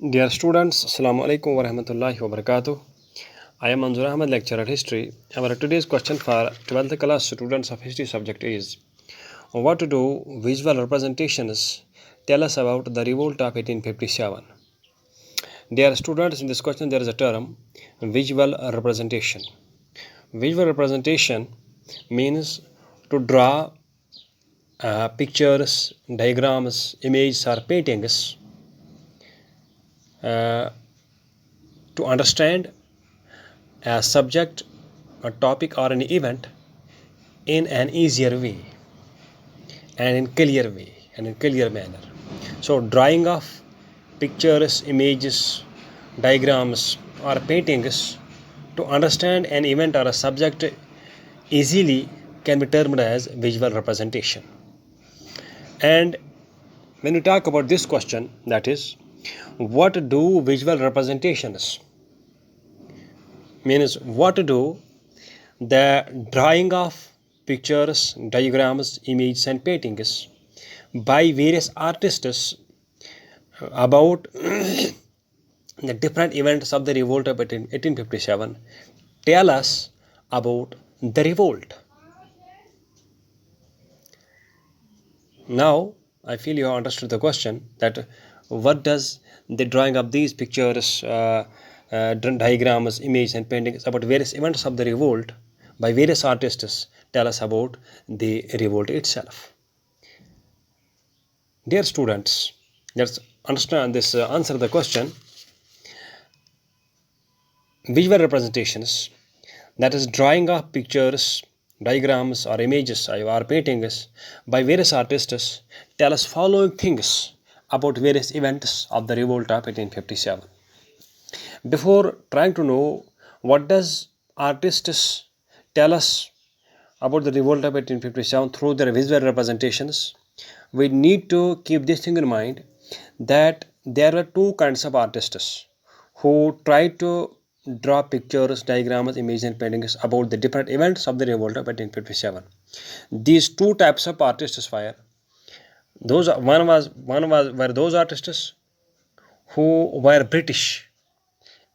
Dear students, Assalamu alaikum wa rahmatullahi wa barakatuh. I am Manzur Ahmed, lecturer History. Our today's question for 12th class students of History subject is: what do visual representations tell us about the revolt of 1857? Dear students, in this question there is a term visual representation. Visual representation means to draw pictures, diagrams, images, or paintings to understand a subject, a topic, or an event in an easier way and in clear manner. So drawing of pictures, images, diagrams, or paintings to understand an event or a subject easily can be termed as visual representation. And when we talk about this question, that is, what do visual representations means? What do the drawing of pictures, diagrams, images, and paintings by various artists about the different events of the revolt of 1857 tell us about the revolt? Now, I feel you have understood the question, that what does the drawing of these pictures, diagrams, images, and paintings about various events of the revolt by various artists tell us about the revolt itself? Dear students, let's understand this, answer the question. Visual representations, that is drawing of pictures, diagrams, or images or paintings by various artists, tell us following things about various events of the revolt of 1857. Before trying to know what does artists tell us about the revolt of 1857 through their visual representations, we need to keep this thing in mind, that there are two kinds of artists who try to draw pictures, diagrams, images, and paintings about the different events of the revolt of 1857. These two types of artists were those artists who were British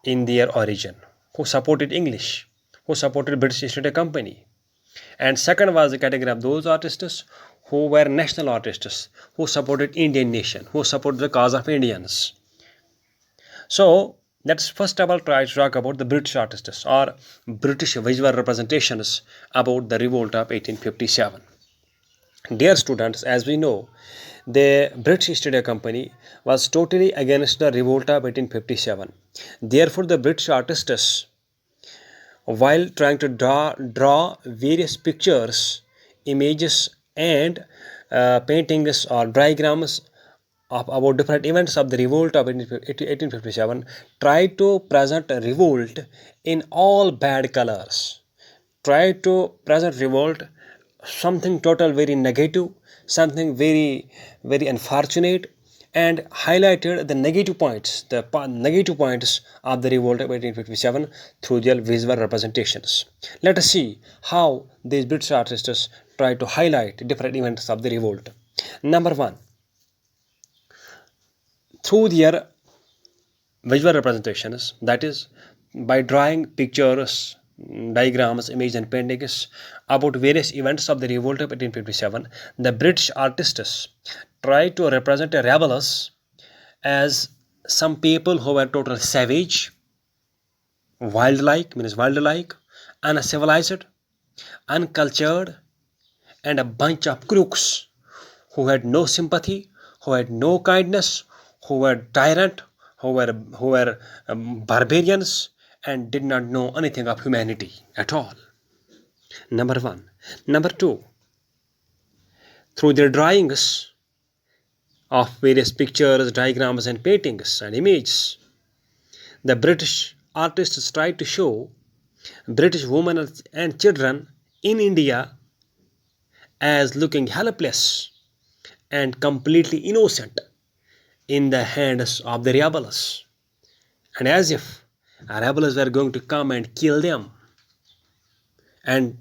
in their origin, who supported English, who supported British East India Company. And second was the category of those artists who were national artists, who supported Indian nation, who supported the cause of Indians. So let's first of all try to talk about the British artists or British visual representations about the revolt of 1857. Dear students, as we know, the British East India Company was totally against the revolt of 1857. Therefore, the British artists, while trying to draw various pictures, images, and paintings or diagrams about different events of the revolt of 1857, try to present a revolt in all bad colors, try to present revolt something total very negative, something very unfortunate, and highlighted the negative points of the revolt of 1857 through their visual representations. Let us see how these British artists try to highlight different events of the revolt. Number one, through their visual representations, that is by drawing pictures, diagrams, images, and paintings about various events of the revolt of 1857, the British artists try to represent the rebels as some people who were total savage, wildlike, uncivilized, uncultured, and a bunch of crooks who had no sympathy, who had no kindness, who were tyrant, who were barbarians, and did not know anything of humanity at all. Number one. Number two, through their drawings of various pictures, diagrams, and paintings and images, the British artists tried to show British women and children in India as looking helpless and completely innocent in the hands of the rebels, and as if rebels were going to come and kill them, and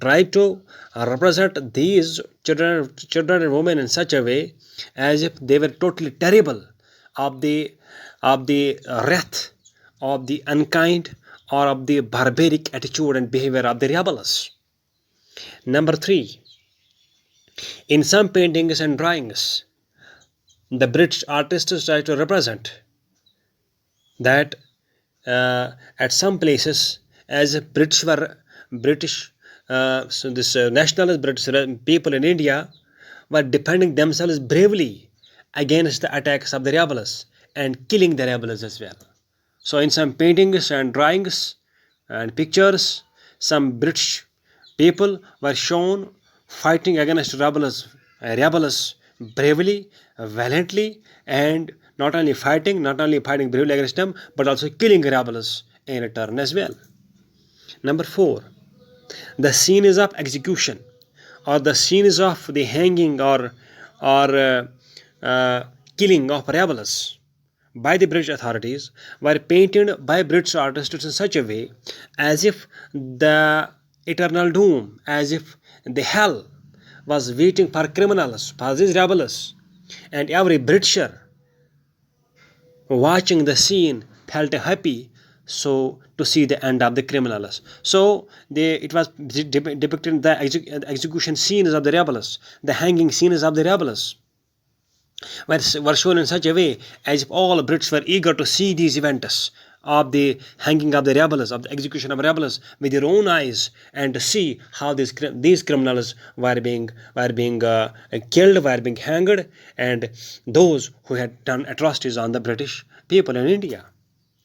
try to represent these children and women in such a way as if they were totally terrible, of the wrath of the unkind or of the barbaric attitude and behavior of the rebels. Number 3, in some paintings and drawings, the British artists try to represent that at some places, as if British nationalist British people in India were defending themselves bravely against the attacks of the rebels and killing the rebels as well. So in some paintings and drawings and pictures, some British people were shown fighting against rebels bravely, valiantly, and not only fighting bravely against them, but also killing rebels in return as well. Number 4, the scenes of execution or the scenes of the hanging or killing of rebels by the British authorities were painted by British artists in such a way as if the eternal doom, as if the hell was waiting for criminals, for these rebels, and every Britisher watching the scene felt happy so to see the end of the criminals. So it was depicted the execution scenes of the rebels, the hanging scenes of the rebels were shown in such a way as if all Brits were eager to see these events of the hanging of the rebels, of the execution of rebels with their own eyes, and to see how these criminals were being killed, were being hanged, and those who had done atrocities on the British people in India.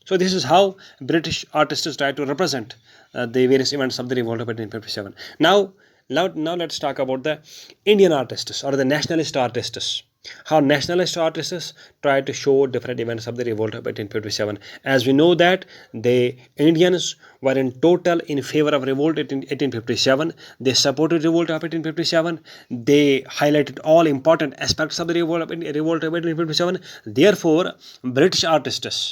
So this is how British artists try to represent the various events of the revolt of 1857. Now let's talk about the Indian artists or the nationalist artists. How nationalist artists try to show different events of the revolt of 1857. As we know that the Indians were in total in favor of revolt in 1857. They supported revolt of 1857. They highlighted all important aspects of the revolt of 1857. Therefore, the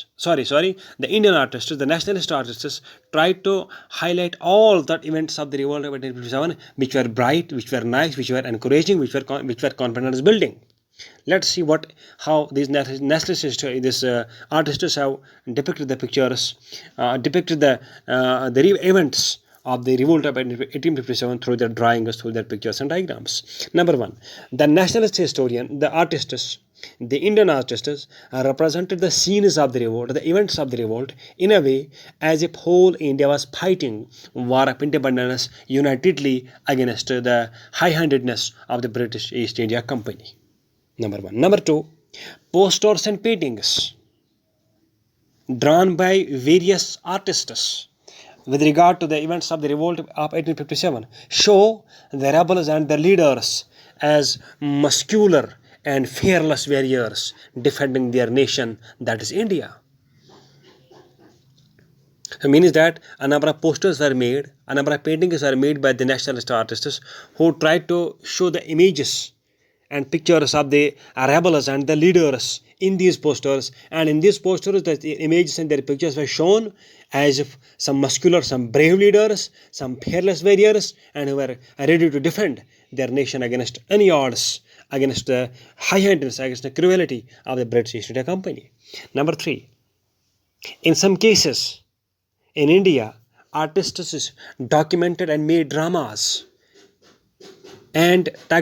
Indian artists, the nationalist artists, tried to highlight all the events of the revolt of 1857, which were bright, which were nice, which were encouraging, which were confidence building. Let's see how these nationalist artists have depicted the pictures, depicted the events of the revolt of 1857 through their drawings, through their pictures and diagrams. Number 1, the nationalist historian, the Indian artists represented the scenes of the revolt, the events of the revolt, in a way as if whole India was fighting war of independence unitedly against the high-handedness of the British East India Company. Number 1. Number 2, posters and paintings drawn by various artists with regard to the events of the revolt of 1857 show the rebels and their leaders as muscular and fearless warriors defending their nation, that is India. It means that a number of posters were made, a number of paintings were made by the nationalist artists who tried to show the images and pictures of the rebels and the leaders in these posters, and in these posters the images and their pictures were shown as if some muscular, some brave leaders, some fearless warriors, and who were ready to defend their nation against any odds, against the high-handedness, against the cruelty of the British East India Company. Number 3, in some cases in India, artists documented and made dramas and try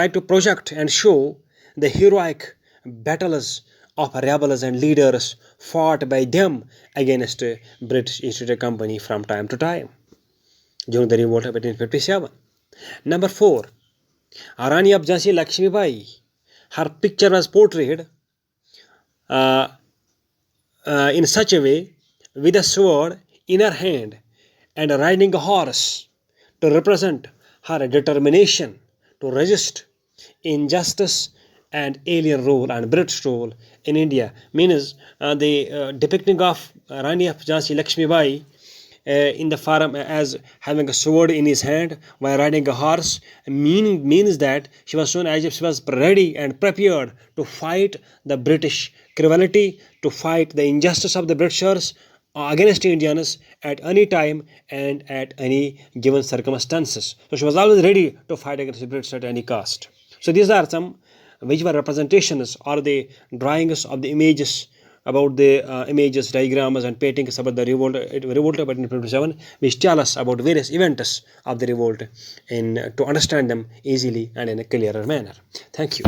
to project and show the heroic battles of rebels and leaders fought by them against British East India Company from time to time during the revolt of 1857. Number 4, Rani of Jhansi Lakshmi Bai, her picture was portrayed in such a way with a sword in her hand and riding a horse to represent her determination to resist injustice and alien rule and British rule in India. Means the depicting of Rani of Jhansi Lakshmi Bai in the form as having a sword in his hand while riding a horse means that she was shown as if she was ready and prepared to fight the British cruelty, to fight the injustice of the Britishers against Indians at any time and at any given circumstances. So she was always ready to fight against the British at any cost. So these are some which were representations or the drawings of the images about the images, diagrams, and paintings about the revolt of 1857, which tell us about various events of the revolt to understand them easily and in a clearer manner. Thank you.